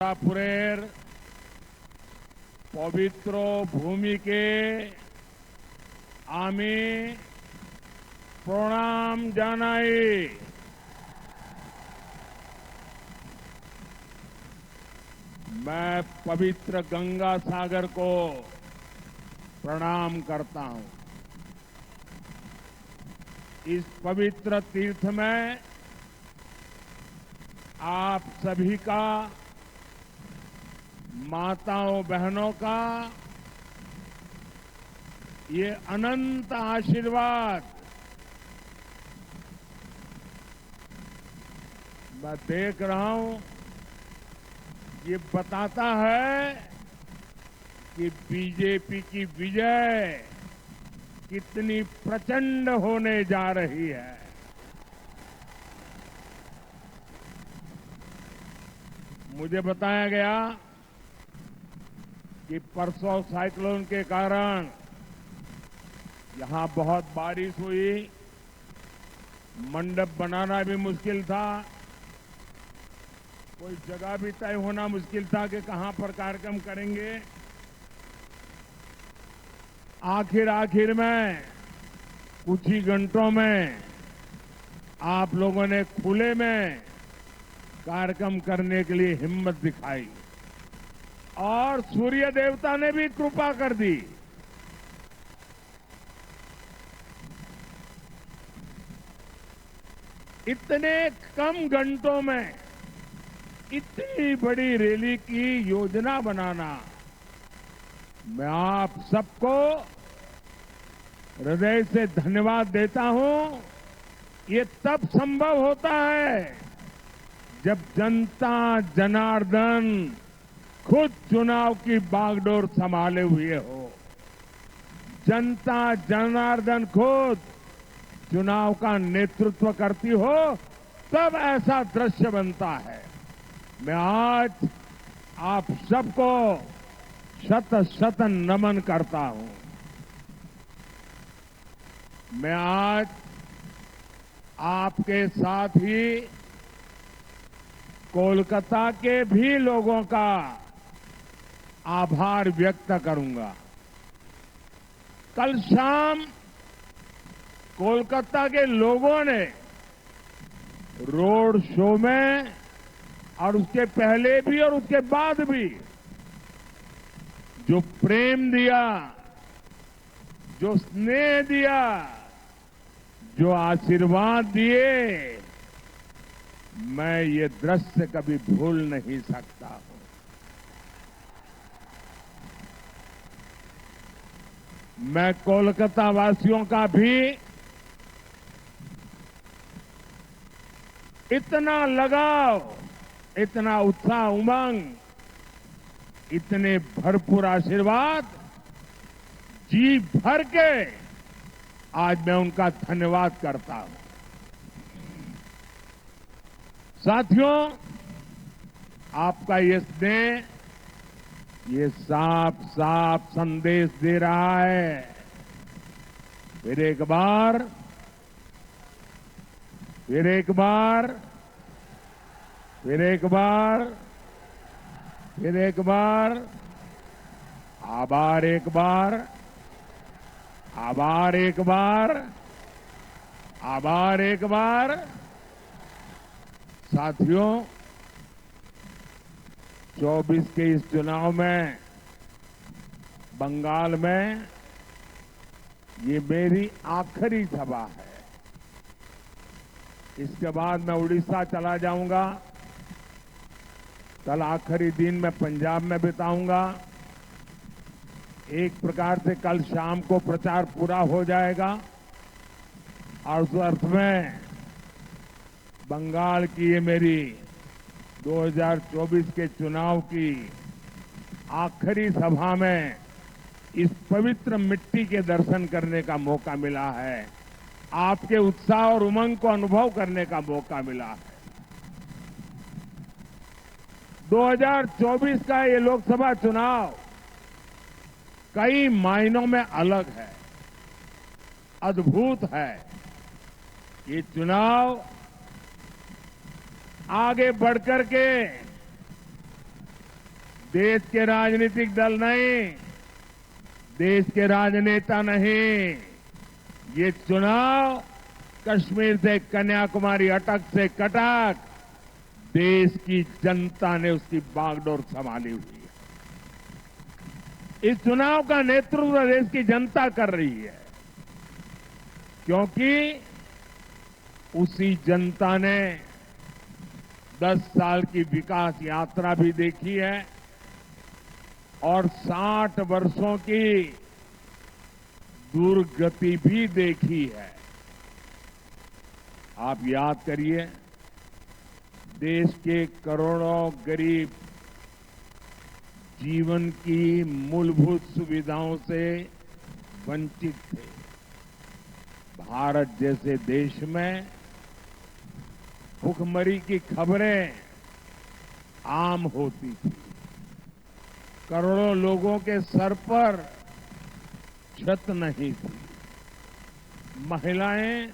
পুরের পবিত্র ভূমিকে আমি প্রণাম জানাই। मैं पवित्र गंगा सागर को प्रणाम करता हूं। इस पवित्र तीर्थ में आप सभी का, माताओं बहनों का ये अनंत आशीर्वाद मैं देख रहा हूं। ये बताता है कि बीजेपी की विजय कितनी प्रचंड होने जा रही है। मुझे बताया गया कि परसों साइक्लोन के कारण यहां बहुत बारिश हुई, मंडप बनाना भी मुश्किल था, कोई जगह भी तय होना मुश्किल था कि कहां पर कार्यक्रम करेंगे। आखिर में कुछ ही घंटों में आप लोगों ने खुले में कार्यक्रम करने के लिए हिम्मत दिखाई और सूर्य देवता ने भी कृपा कर दी। इतने कम घंटों में इतनी बड़ी रैली की योजना बनाना, मैं आप सबको हृदय से धन्यवाद देता हूं। ये तब संभव होता है जब जनता जनार्दन खुद चुनाव की बागडोर संभाले हुए हो। जनता जनार्दन खुद चुनाव का नेतृत्व करती हो, तब ऐसा दृश्य बनता है। मैं आज आप सबको शत शत नमन करता हूं। मैं आज आपके साथ ही कोलकाता के भी लोगों का आभार व्यक्त करूंगा। कल शाम कोलकाता के लोगों ने रोड शो में और उसके पहले भी और उसके बाद भी जो प्रेम दिया, जो स्नेह दिया, जो आशीर्वाद दिए, मैं ये दृश्य कभी भूल नहीं सकता हूं। मैं कोलकाता वासियों का भी इतना लगाव, इतना उत्साह, उमंग, इतने भरपूर आशीर्वाद जी भर के आज मैं उनका धन्यवाद करता हूं। साथियों, आपका ये स्नेह, ये साफ साफ संदेश दे रहा है। फिर एक बार फिर एक बार फिर एक बार फिर एक बार आभार, एक बार आभार, एक बार आभार, एक बार। साथियों, 24 के इस चुनाव में बंगाल में ये मेरी आखिरी सभा है। इसके बाद मैं उड़ीसा चला जाऊंगा। कल आखिरी दिन मैं पंजाब में बिताऊंगा। एक प्रकार से कल शाम को प्रचार पूरा हो जाएगा और उस अर्थ में बंगाल की ये मेरी 2024 के चुनाव की आखिरी सभा में इस पवित्र मिट्टी के दर्शन करने का मौका मिला है। आपके उत्साह और उमंग को अनुभव करने का मौका मिला है। 2024 का ये लोकसभा चुनाव कई मायनों में अलग है, अद्भुत है। ये चुनाव आगे बढ़कर के देश के राजनीतिक दल नहीं, देश के राजनेता नहीं, ये चुनाव कश्मीर से कन्याकुमारी, अटक से कटक, देश की जनता ने उसकी बागडोर संभाली हुई है। इस चुनाव का नेतृत्व देश की जनता कर रही है, क्योंकि उसी जनता ने 10 साल की विकास यात्रा भी देखी है और 60 वर्षों की दुर्गति भी देखी है। आप याद करिए, देश के करोड़ों गरीब जीवन की मूलभूत सुविधाओं से वंचित थे। भारत जैसे देश में भुखमरी की खबरें आम होती थी। करोड़ों लोगों के सर पर छत नहीं थी। महिलाएं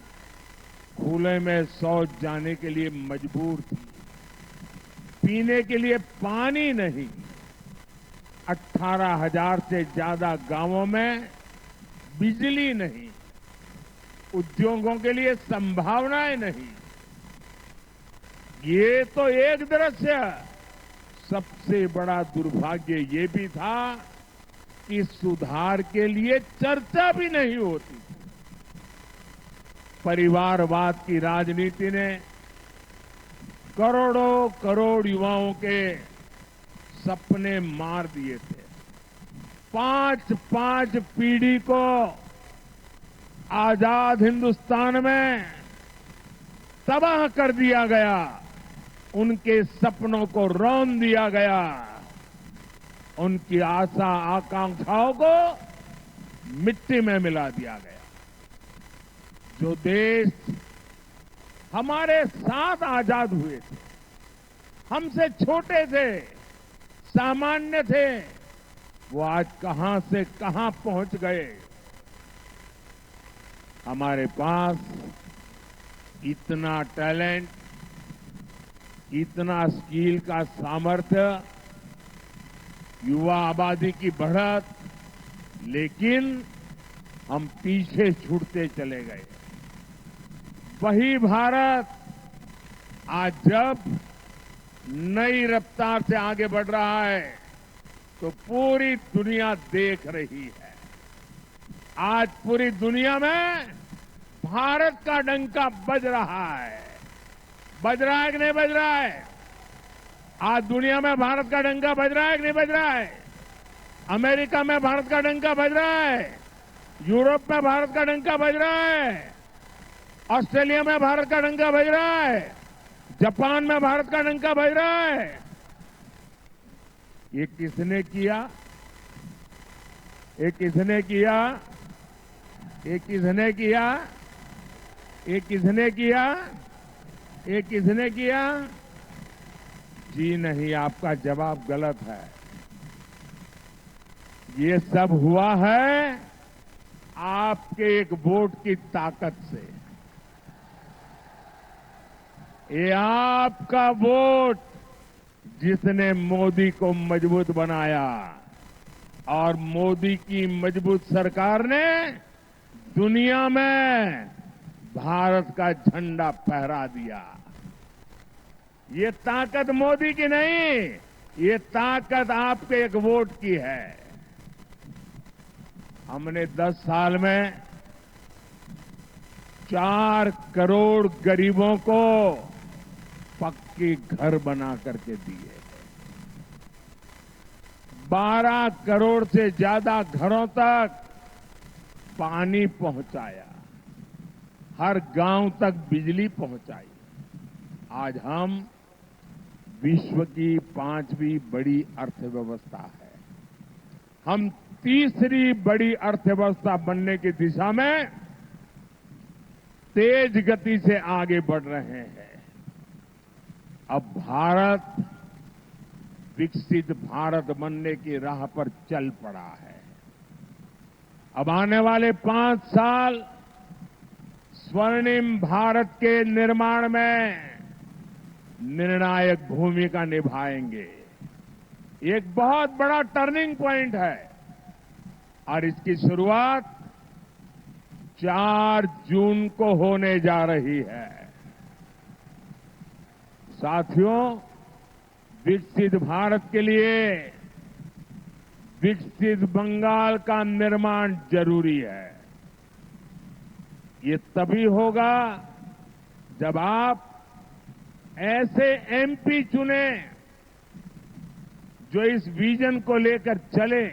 खुले में शौच जाने के लिए मजबूर थी। पीने के लिए पानी नहीं। 18,000 से ज्यादा गांवों में बिजली नहीं। उद्योगों के लिए संभावनाएं नहीं। ये तो एक दृश्य। सबसे बड़ा दुर्भाग्य ये भी था कि सुधार के लिए चर्चा भी नहीं होती थी। परिवारवाद की राजनीति ने करोड़ों करोड़ युवाओं के सपने मार दिए थे। 5-5 पीढ़ी को आजाद हिंदुस्तान में तबाह कर दिया गया। उनके सपनों को रौंद दिया गया। उनकी आशा आकांक्षाओं को मिट्टी में मिला दिया गया। जो देश हमारे साथ आजाद हुए थे, हमसे छोटे थे, सामान्य थे, वो आज कहां से कहां पहुंच गए। हमारे पास इतना टैलेंट, इतना स्किल का सामर्थ्य, युवा आबादी की बढ़त, लेकिन हम पीछे छूटते चले गए। वही भारत आज जब नई रफ्तार से आगे बढ़ रहा है तो पूरी दुनिया देख रही है। आज पूरी दुनिया में भारत का डंका बज रहा है। बज रहा है कि नहीं बज रहा है? आज दुनिया में भारत का डंका बज रहा है कि नहीं बज रहा है? अमेरिका में भारत का डंका बज रहा है। यूरोप में भारत का डंका बज रहा है। ऑस्ट्रेलिया में भारत का डंका बज रहा है। जापान में भारत का डंका बज रहा है। ये किसने किया? ये किसने किया? ये किसने किया? ये किसने किया? ये किसने किया? जी नहीं, आपका जवाब गलत है। ये सब हुआ है आपके एक वोट की ताकत से। ये आपका वोट जिसने मोदी को मजबूत बनाया, और मोदी की मजबूत सरकार ने दुनिया में भारत का झंडा फहरा दिया। ये ताकत मोदी की नहीं, ये ताकत आपके एक वोट की है। हमने 10 साल में 4 करोड़ गरीबों को पक्के घर बना करके दिए। 12 करोड़ से ज्यादा घरों तक पानी पहुंचाया। हर गांव तक बिजली पहुंचाई। आज हम विश्व की 5वीं बड़ी अर्थव्यवस्था है। हम तीसरी बड़ी अर्थव्यवस्था बनने की दिशा में तेज गति से आगे बढ़ रहे हैं। अब भारत विकसित भारत बनने की राह पर चल पड़ा है। अब आने वाले 5 साल स्वर्णिम भारत के निर्माण में निर्णायक भूमिका निभाएंगे। एक बहुत बड़ा टर्निंग पॉइंट है और इसकी शुरुआत 4 जून को होने जा रही है। साथियों, विकसित भारत के लिए विकसित बंगाल का निर्माण जरूरी है। ये तभी होगा जब आप ऐसे एमपी चुने जो इस विजन को लेकर चले।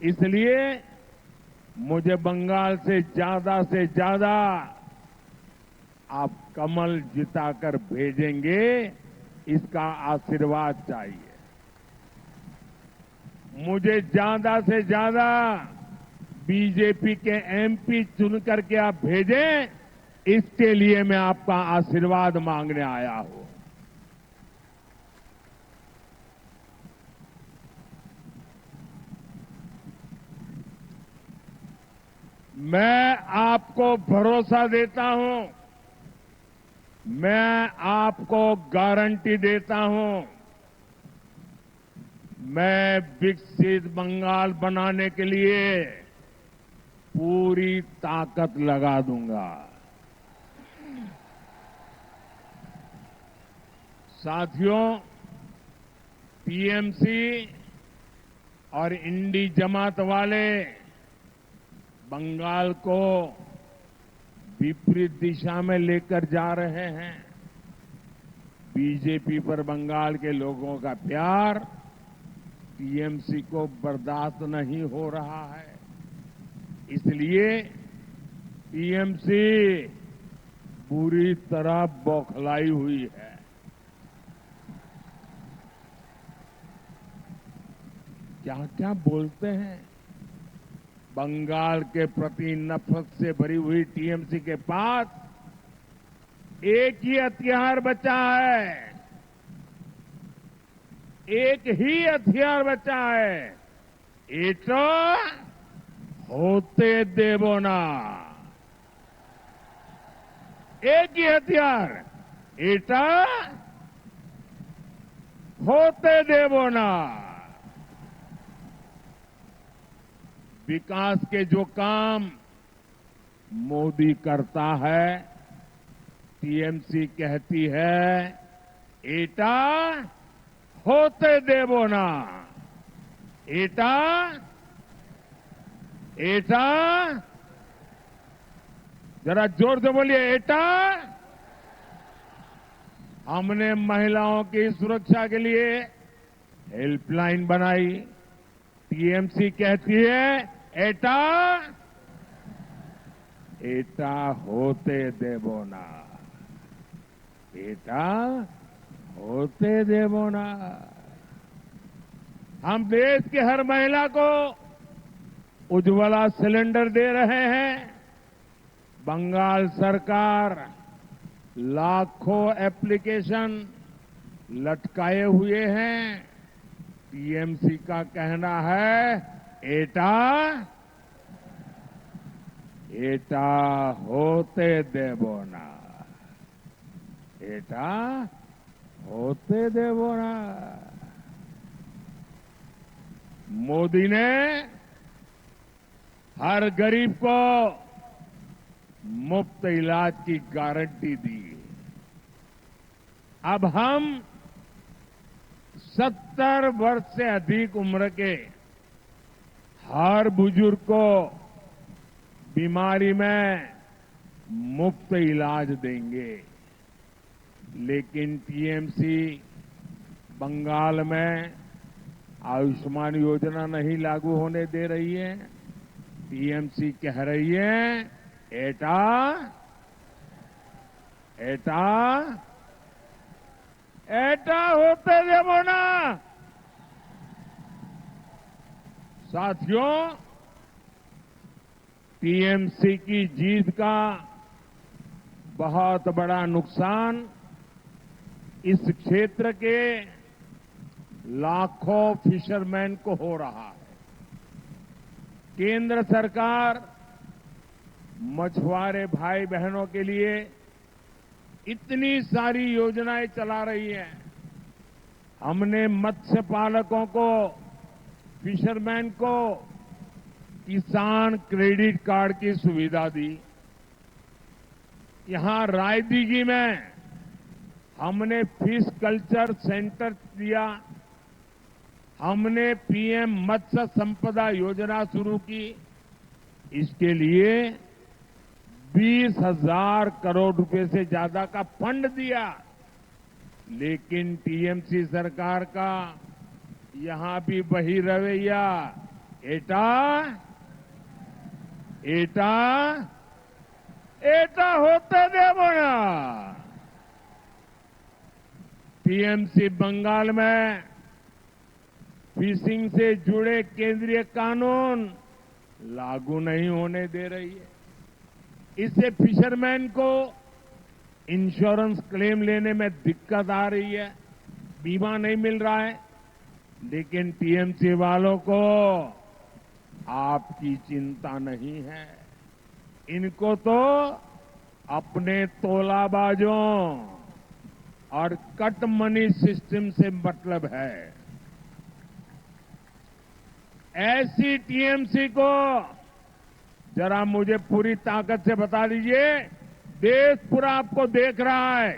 इसलिए मुझे बंगाल से ज्यादा आप कमल जिताकर भेजेंगे, इसका आशीर्वाद चाहिए। मुझे ज्यादा से ज्यादा बीजेपी के एमपी चुन करके आप भेजें, इसके लिए मैं आपका आशीर्वाद मांगने आया हूं। मैं आपको भरोसा देता हूं, मैं आपको गारंटी देता हूं, मैं विकसित बंगाल बनाने के लिए पूरी ताकत लगा दूंगा। साथियों, टीएमसी और इंडी जमात वाले बंगाल को विपरीत दिशा में लेकर जा रहे हैं। बीजेपी पर बंगाल के लोगों का प्यार टीएमसी को बर्दाश्त नहीं हो रहा है। इसलिए टीएमसी पूरी तरह बौखलाई हुई है। क्या क्या बोलते हैं। बंगाल के प्रति नफरत से भरी हुई टीएमसी के पास एक ही हथियार बचा है, एक ही हथियार बचा है, एटा होते देवो ना। एक ही हथियार, एटा होते देवो ना। विकास के जो काम मोदी करता है, टीएमसी कहती है एटा होते देवो ना। एटा एटा जरा जोर से बोलिए, एटा। हमने महिलाओं की सुरक्षा के लिए हेल्पलाइन बनाई। टीएमसी कहती है एटा एटा होते देवो ना। एटा होते देवो ना। हम देश की हर महिला को उज्ज्वला सिलेंडर दे रहे हैं। बंगाल सरकार लाखों एप्लीकेशन लटकाए हुए हैं। टीएमसी का कहना है एटा एटा होते देवो ना। एटा होते देवो ना। मोदी ने हर गरीब को मुफ्त इलाज की गारंटी दी। अब हम 70 वर्ष से अधिक उम्र के हर बुजुर्ग को बीमारी में मुफ्त इलाज देंगे। लेकिन टीएमसी बंगाल में आयुष्मान योजना नहीं लागू होने दे रही है। टीएमसी कह रही है एटा एटा एटा होते देवो ना। साथियों, टीएमसी की जीत का बहुत बड़ा नुकसान इस क्षेत्र के लाखों फिशरमैन को हो रहा है। केंद्र सरकार मछुआरे भाई बहनों के लिए इतनी सारी योजनाएं चला रही है। हमने मत्स्य पालकों को, फिशरमैन को किसान क्रेडिट कार्ड की सुविधा दी। यहां रायदीगी में हमने फिश कल्चर सेंटर दिया। हमने पीएम मत्स्य संपदा योजना शुरू की। इसके लिए 20,000 करोड़ रुपए से ज्यादा का फंड दिया। लेकिन टीएमसी सरकार का यहां भी वही रवैया, एटा एटा एटा होते देवो ना। टीएमसी बंगाल में फिशिंग से जुड़े केंद्रीय कानून लागू नहीं होने दे रही है। इससे फिशरमैन को इंश्योरेंस क्लेम लेने में दिक्कत आ रही है, बीमा नहीं मिल रहा है। लेकिन टीएमसी वालों को आपकी चिंता नहीं है। इनको तो अपने तोलाबाजों और कट मनी सिस्टम से मतलब है। ऐसी टीएमसी को जरा मुझे पूरी ताकत से बता दीजिए, देश पूरा आपको देख रहा है,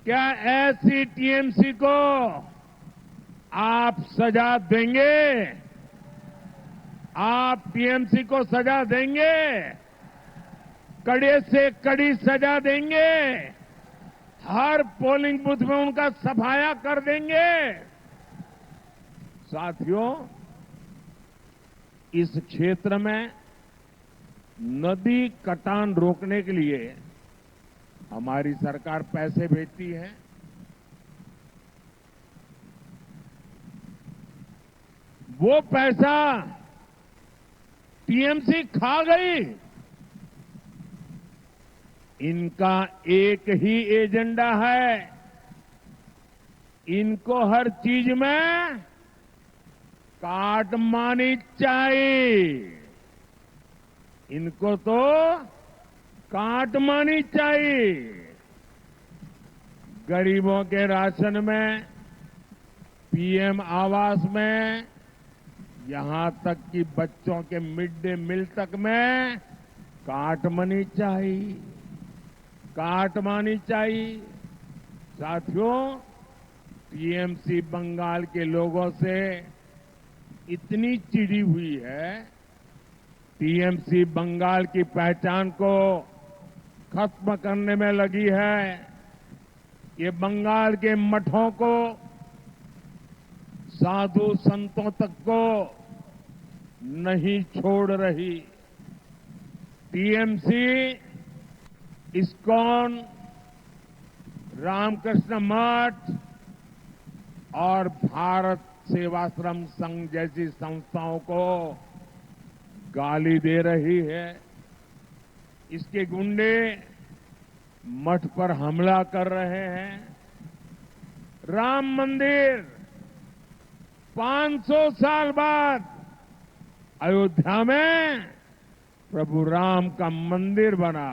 क्या ऐसी टीएमसी को आप सजा देंगे? आप टीएमसी को सजा देंगे? कड़े से कड़ी सजा देंगे? हर पोलिंग बूथ में उनका सफाया कर देंगे? साथियों, इस क्षेत्र में नदी कटान रोकने के लिए हमारी सरकार पैसे भेजती है। वो पैसा टीएमसी खा गई। इनका एक ही एजेंडा है, इनको हर चीज में काटमानी चाहिए। इनको तो काटमानी चाहिए। गरीबों के राशन में, पीएम आवास में, यहां तक कि बच्चों के मिड डे मील तक में काटमानी चाहिए, काटमानी चाहिए। साथियों, टीएमसी बंगाल के लोगों से इतनी चिढ़ी हुई है, टीएमसी बंगाल की पहचान को खत्म करने में लगी है। ये बंगाल के मठों को, साधु संतों तक को नहीं छोड़ रही। टीएमसी, इस्कॉन, रामकृष्ण मठ और भारत सेवाश्रम संघ जैसी संस्थाओं को गाली दे रही है। इसके गुंडे मठ पर हमला कर रहे हैं। राम मंदिर 500 साल बाद अयोध्या में प्रभु राम का मंदिर बना।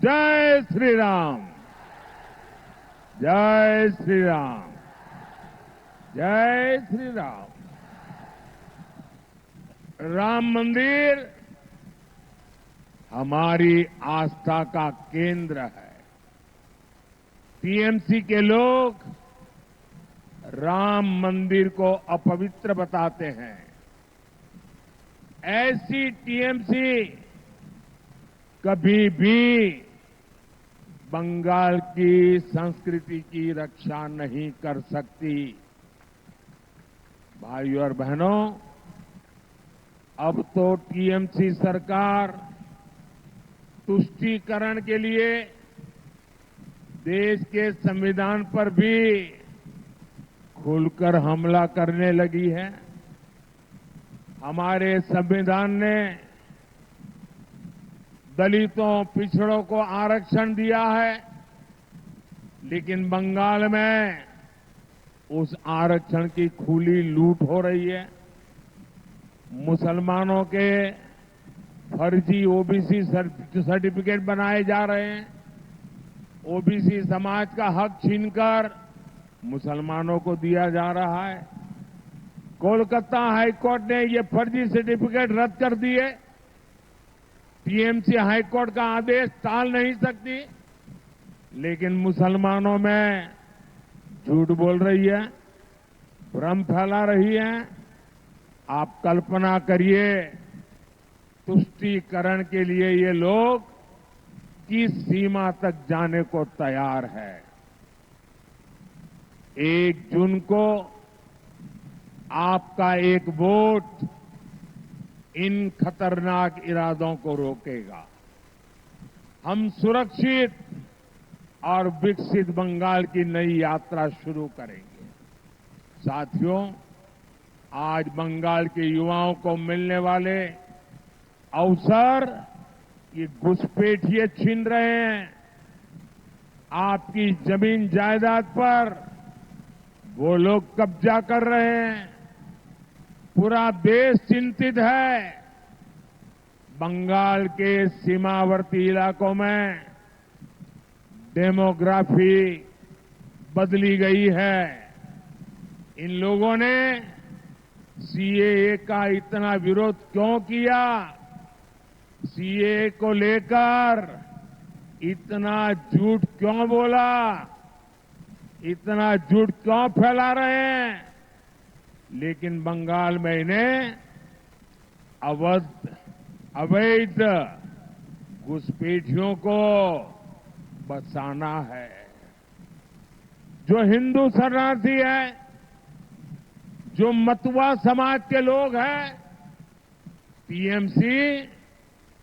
जय श्री राम, जय श्री राम, जय श्री राम। राम मंदिर हमारी आस्था का केंद्र है। टीएमसी के लोग राम मंदिर को अपवित्र बताते हैं। ऐसी टीएमसी कभी भी बंगाल की संस्कृति की रक्षा नहीं कर सकती। भाइयों और बहनों, अब तो टीएमसी सरकार तुष्टीकरण के लिए देश के संविधान पर भी खुलकर हमला करने लगी है। हमारे संविधान ने दलितों, पिछड़ों को आरक्षण दिया है, लेकिन बंगाल में उस आरक्षण की खुली लूट हो रही है। मुसलमानों के फर्जी ओबीसी सर्टिफिकेट बनाए जा रहे हैं। ओबीसी समाज का हक छीनकर मुसलमानों को दिया जा रहा है। कोलकाता हाईकोर्ट ने ये फर्जी सर्टिफिकेट रद्द कर दिए। टीएमसी हाईकोर्ट का आदेश टाल नहीं सकती, लेकिन मुसलमानों में झूठ बोल रही है, भ्रम फैला रही है। आप कल्पना करिए, तुष्टीकरण के लिए ये लोग किस सीमा तक जाने को तैयार है। 1 जून को आपका एक वोट इन खतरनाक इरादों को रोकेगा। हम सुरक्षित और विकसित बंगाल की नई यात्रा शुरू करेंगे। साथियों, आज बंगाल के युवाओं को मिलने वाले अवसर ये घुसपैठिए छीन रहे हैं। आपकी जमीन जायदाद पर वो लोग कब्जा कर रहे हैं। पूरा देश चिंतित है। बंगाल के सीमावर्ती इलाकों में डेमोग्राफी बदली गई है। इन लोगों ने सीएए का इतना विरोध क्यों किया? सीएए को लेकर इतना झूठ क्यों बोला? इतना झूठ क्यों फैला रहे हैं? लेकिन बंगाल में इन्हें अवैध घुसपैठियों को बचाना है। जो हिंदू शरणार्थी है, जो मतुआ समाज के लोग हैं, टीएमसी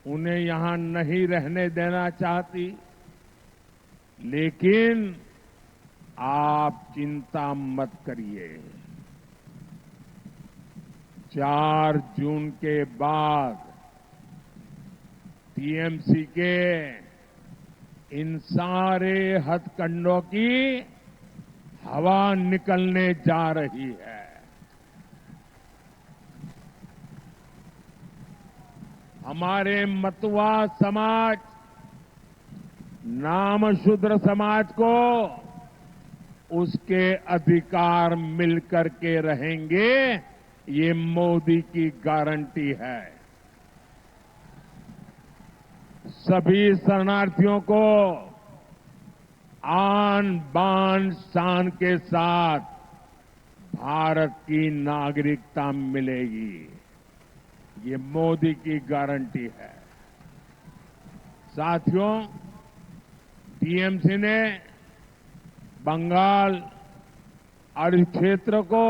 उन्हें यहां नहीं रहने देना चाहती। लेकिन आप चिंता मत करिए, 4 जून के बाद टीएमसी के इन सारे हथकंडों की हवा निकलने जा रही है। हमारे मतुआ समाज, नामशूद्र समाज को उसके अधिकार मिलकर के रहेंगे, ये मोदी की गारंटी है। सभी शरणार्थियों को आन बान शान के साथ भारत की नागरिकता मिलेगी, ये मोदी की गारंटी है। साथियों, टीएमसी ने बंगाल और इस क्षेत्र को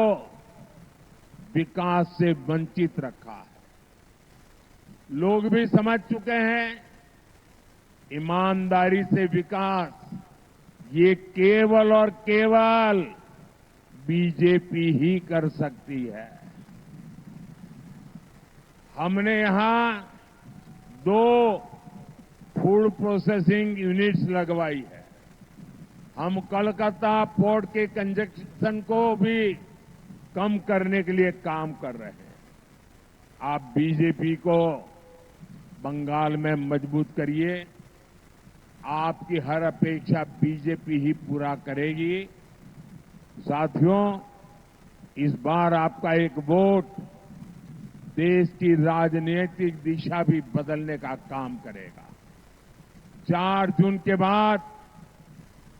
विकास से वंचित रखा है। लोग भी समझ चुके हैं, ईमानदारी से विकास ये केवल और केवल बीजेपी ही कर सकती है। हमने यहां 2 फूड प्रोसेसिंग यूनिट्स लगवाई है। हम कोलकाता पोर्ट के कंजेशन को भी कम करने के लिए काम कर रहे हैं। आप बीजेपी को बंगाल में मजबूत करिए। आपकी हर अपेक्षा बीजेपी ही पूरा करेगी। साथियों, इस बार आपका एक वोट देश की राजनीतिक दिशा भी बदलने का काम करेगा। 4 जून के बाद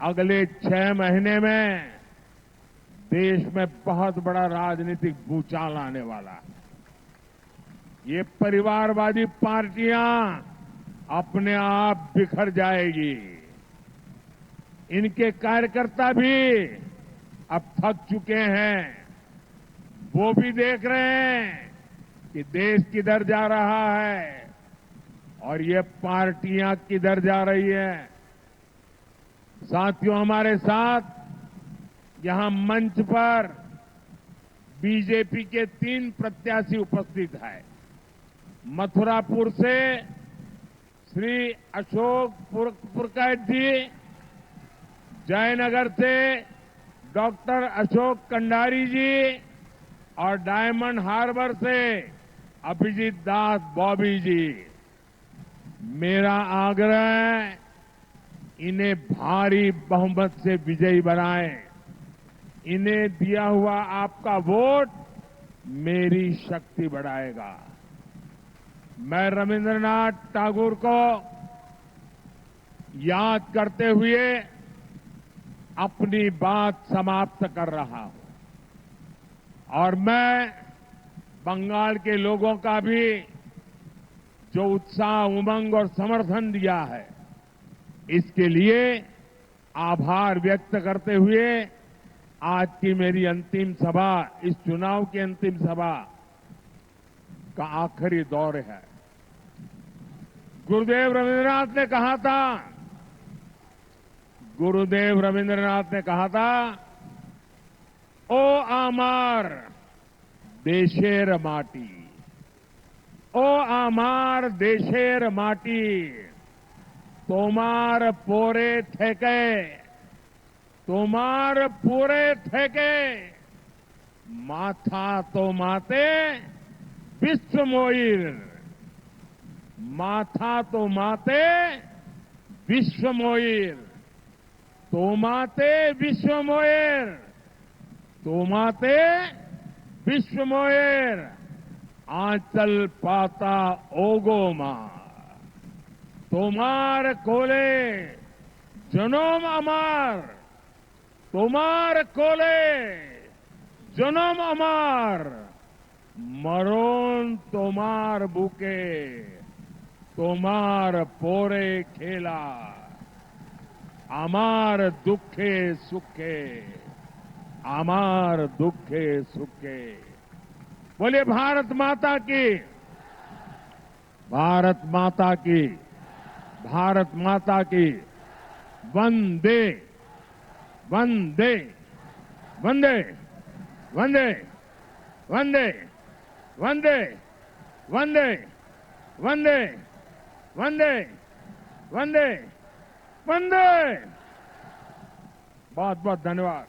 अगले 6 महीने में देश में बहुत बड़ा राजनीतिक भूचाल आने वाला है। ये परिवारवादी पार्टियां अपने आप बिखर जाएगी। इनके कार्यकर्ता भी अब थक चुके हैं। वो भी देख रहे हैं कि देश किधर जा रहा है और ये पार्टियां किधर जा रही है। साथियों, हमारे साथ यहां मंच पर बीजेपी के 3 प्रत्याशी उपस्थित हैं। मथुरापुर से श्री अशोक पुरकायत जी, जयनगर से डॉक्टर अशोक कंडारी जी और डायमंड हार्बर से अभिजीत दास बॉबी जी। मेरा आग्रह इन्हें भारी बहुमत से विजयी बनाएं। इन्हें दिया हुआ आपका वोट मेरी शक्ति बढ़ाएगा। मैं रविंद्रनाथ टैगोर को याद करते हुए अपनी बात समाप्त कर रहा हूं और मैं बंगाल के लोगों का भी जो उत्साह, उमंग और समर्थन दिया है, इसके लिए आभार व्यक्त करते हुए आज की मेरी अंतिम सभा, इस चुनाव की अंतिम सभा का आखिरी दौर है। गुरुदेव रविंद्रनाथ ने कहा था, ओ आमार देशेर माटी, ओ आमार देशेर माटी, तोमार पोरे थेके, तोमार पूरे थेके, माथा तो माते विश्व मोइर, माथा तो माते विश्व मोइर, तो माते विश्व मोइर, तो माते विश्व मोइर, आंचल पाता ओगो मार, तोमार कोले जनोम अमार, तोमार कोले जनोम अमार, मरोन तोमार बुके, तोमार पोरे खेला, आमार दुखे सुखे, आमार दुखे सुखे। बोलिए भारत माता की, भारत माता की, भारत माता की। वंदे वंदे वंदे वंदे वंदे वंदे वंदे वंदे वंदे वंदे वंदे। बहुत बहुत धन्यवाद।